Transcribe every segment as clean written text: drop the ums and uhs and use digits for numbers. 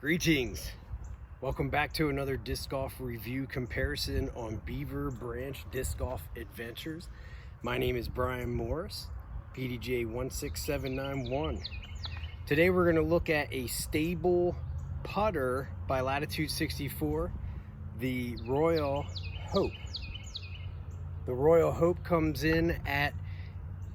Greetings. Welcome back to another disc golf review comparison on Beaver Branch Disc Golf Adventures. My name is Brian Morris, PDJ 16791. Today we're going to look at a stable putter by Latitude 64, the Royal Hope. The Royal Hope comes in at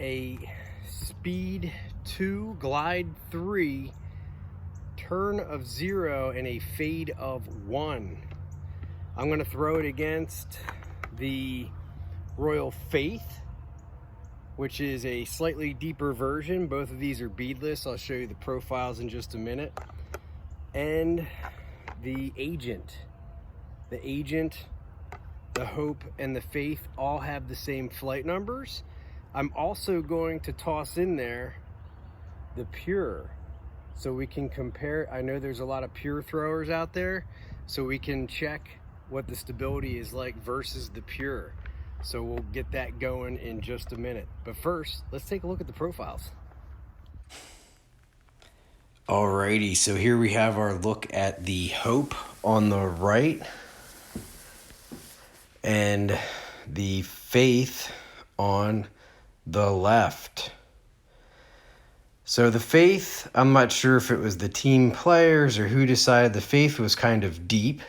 a speed 2, glide 3, turn of 0, and a fade of 1. I'm going to throw it against the Royal Faith, which is a slightly deeper version. Both of these are beadless. I'll show you the profiles in just a minute. And the Agent. The Agent, the Hope, and the Faith all have the same flight numbers. I'm also going to toss in there the Pure, so we can compare. I know there's a lot of Pure throwers out there, so we can check what the stability is like versus the Pure. So we'll get that going in just a minute. But first, let's take a look at the profiles. Alrighty, so here we have our look at the Hope on the right and the Faith on the left. So the Faith, I'm not sure if it was the team players or who decided the Faith was kind of deep,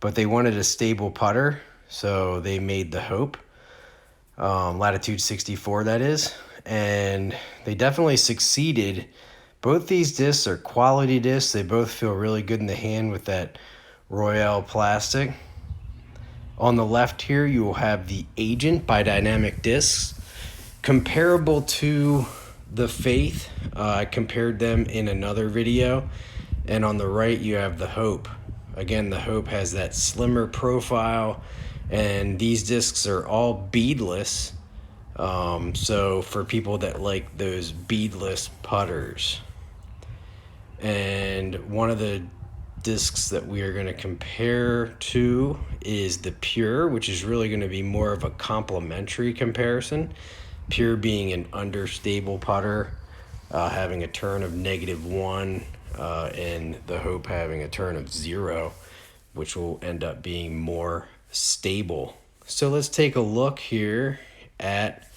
but they wanted a stable putter, so they made the Hope, Latitude 64 that is, and they definitely succeeded. Both these discs are quality discs. They both feel really good in the hand with that Royale plastic. On the left here, you will have the Agent by Dynamic Discs, comparable to the Faith. I compared them in another video. And on the right you have the Hope. Again, the Hope has that slimmer profile, and these discs are all beadless, so for people that like those beadless putters. And one of the discs that we are going to compare to is the Pure, which is really going to be more of a complementary comparison. Pure being an understable putter, having a turn of -1, and the Hope having a turn of 0, which will end up being more stable. So let's take a look here at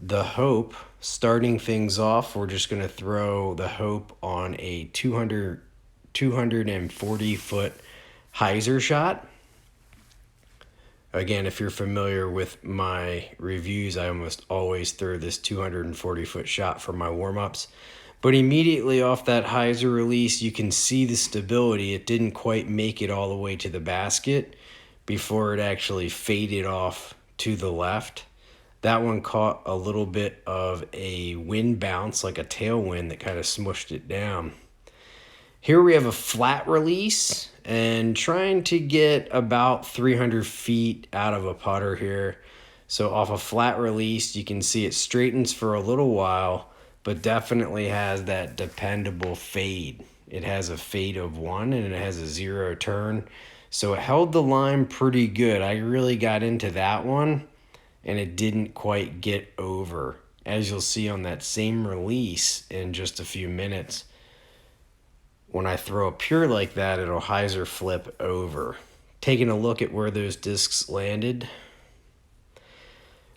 the Hope. Starting things off, we're just going to throw the Hope on a 240 foot hyzer shot. Again, if you're familiar with my reviews, I almost always throw this 240 foot shot for my warm-ups. But immediately off that hyzer release, you can see the stability. It didn't quite make it all the way to the basket before it actually faded off to the left. That one caught a little bit of a wind bounce, like a tailwind that kind of smushed it down. Here we have a flat release and trying to get about 300 feet out of a putter here. So off a flat release, you can see it straightens for a little while, but definitely has that dependable fade. It has a fade of 1 and it has a 0 turn. So it held the line pretty good. I really got into that one and it didn't quite get over. As you'll see on that same release in just a few minutes, when I throw a Pure like that, it'll hyzer flip over. Taking a look at where those discs landed.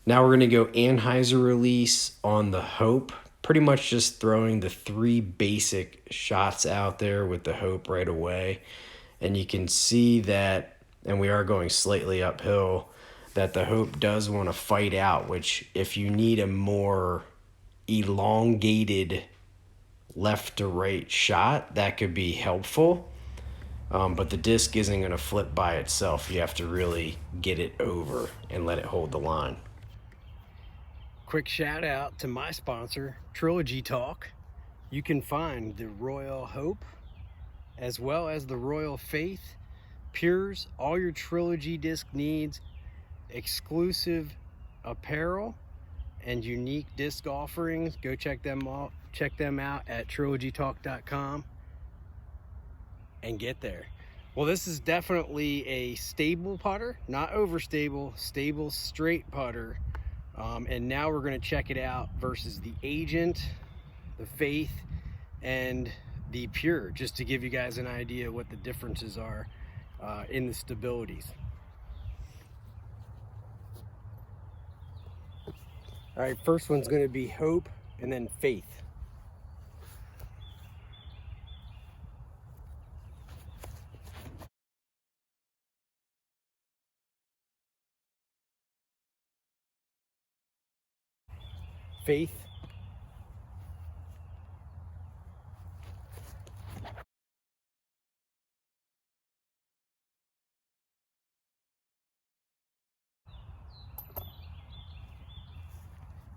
Now we're going to go anhyzer release on the Hope. Pretty much just throwing the 3 basic shots out there with the Hope right away. And you can see that, and we are going slightly uphill, that the Hope does want to fight out, which if you need a more elongated left to right shot, that could be helpful, but the disc isn't going to flip by itself. You have to really get it over and let it hold the line. Quick shout out to my sponsor, Trilogy Talk. You can find the Royal Hope as well as the Royal Faith Pures, all your Trilogy disc needs, exclusive apparel and unique disc offerings. Go check them out. Check them out at trilogytalk.com and get there. Well, this is definitely a stable putter, not overstable, stable straight putter. And now we're going to check it out versus the Agent, the Faith, and the Pure, just to give you guys an idea what the differences are in the stabilities. All right, first one's going to be Hope and then Faith. Faith.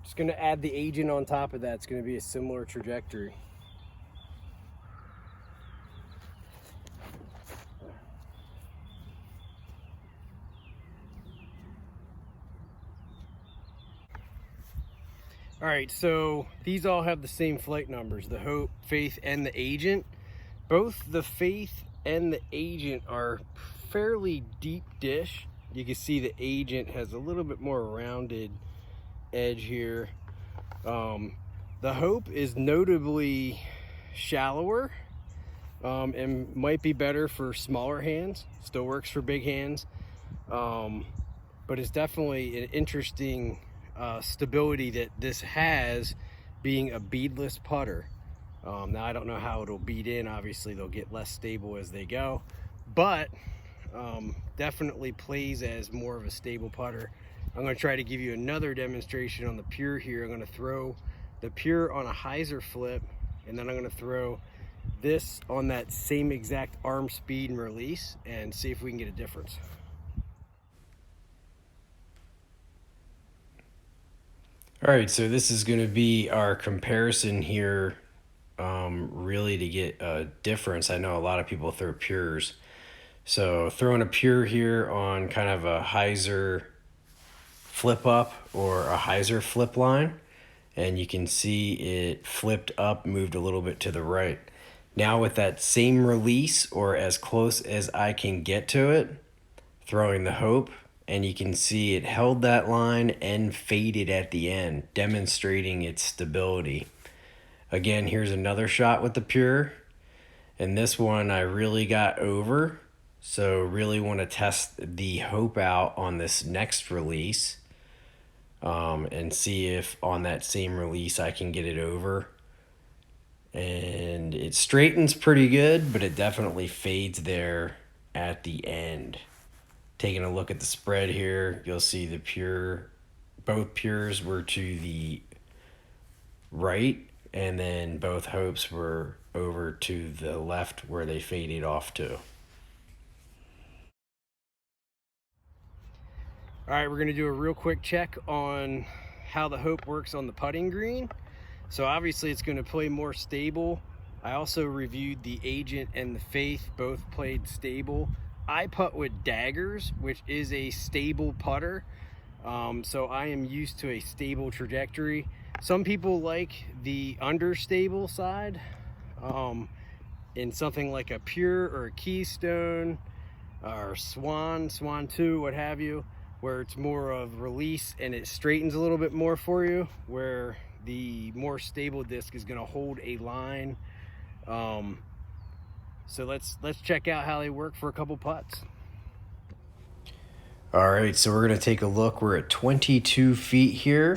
Just going to add the agent on top of that. It's going to be a similar trajectory. All right, so these all have the same flight numbers, the Hope, Faith, and the Agent. Both the Faith and the Agent are fairly deep dish. You can see the Agent has a little bit more rounded edge here. The Hope is notably shallower and might be better for smaller hands. Still works for big hands, but it's definitely an interesting stability that this has, being a beadless putter. Now I don't know how it'll bead in. Obviously they'll get less stable as they go, but definitely plays as more of a stable putter. I'm going to try to give you another demonstration on the Pure here. I'm going to throw the Pure on a hyzer flip, and then I'm going to throw this on that same exact arm speed and release and see if we can get a difference. All right, so this is going to be our comparison here, really to get a difference. I know a lot of people throw Pures. So throwing a Pure here on kind of a hyzer flip up or a hyzer flip line, and you can see it flipped up, moved a little bit to the right. Now with that same release, or as close as I can get to it, throwing the Hope, and you can see it held that line and faded at the end, demonstrating its stability. Again, here's another shot with the Pure, and this one I really got over, so really want to test the Hope out on this next release, and see if on that same release I can get it over. And it straightens pretty good, but it definitely fades there at the end. Taking a look at the spread here, you'll see the Pure, both Pures were to the right, and then both Hopes were over to the left where they faded off to. All right, we're going to do a real quick check on how the Hope works on the putting green. So obviously it's going to play more stable. I also reviewed the Agent and the Faith, both played stable. I putt with daggers, which is a stable putter. So I am used to a stable trajectory. Some people like the understable side, in something like a Pure or a Keystone or Swan 2, what have you, where it's more of release and it straightens a little bit more for you, where the more stable disc is going to hold a line. So let's check out how they work for a couple putts. All right, so we're going to take a look. We're at 22 feet here,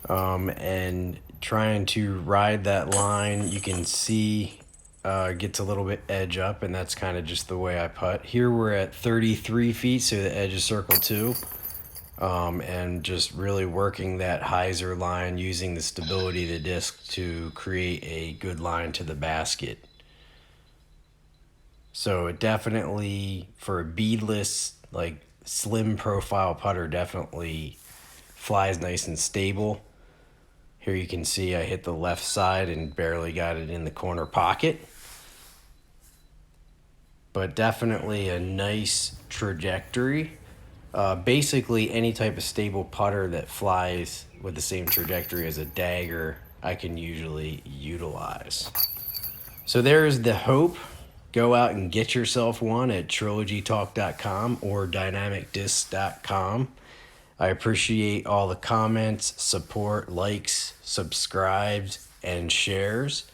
and trying to ride that line. You can see gets a little bit edge up, and that's kind of just the way I putt. Here we're at 33 feet, so the edge is circle 2. And just really working that hyzer line, using the stability of the disc to create a good line to the basket. So it definitely, for a beadless, like slim profile putter, definitely flies nice and stable. Here you can see I hit the left side and barely got it in the corner pocket. But definitely a nice trajectory. Basically any type of stable putter that flies with the same trajectory as a dagger, I can usually utilize. So there's the Hope. Go out and get yourself one at trilogytalk.com or dynamicdisc.com. I appreciate all the comments, support, likes, subscribes, and shares.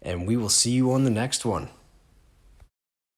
and we will see you on the next one.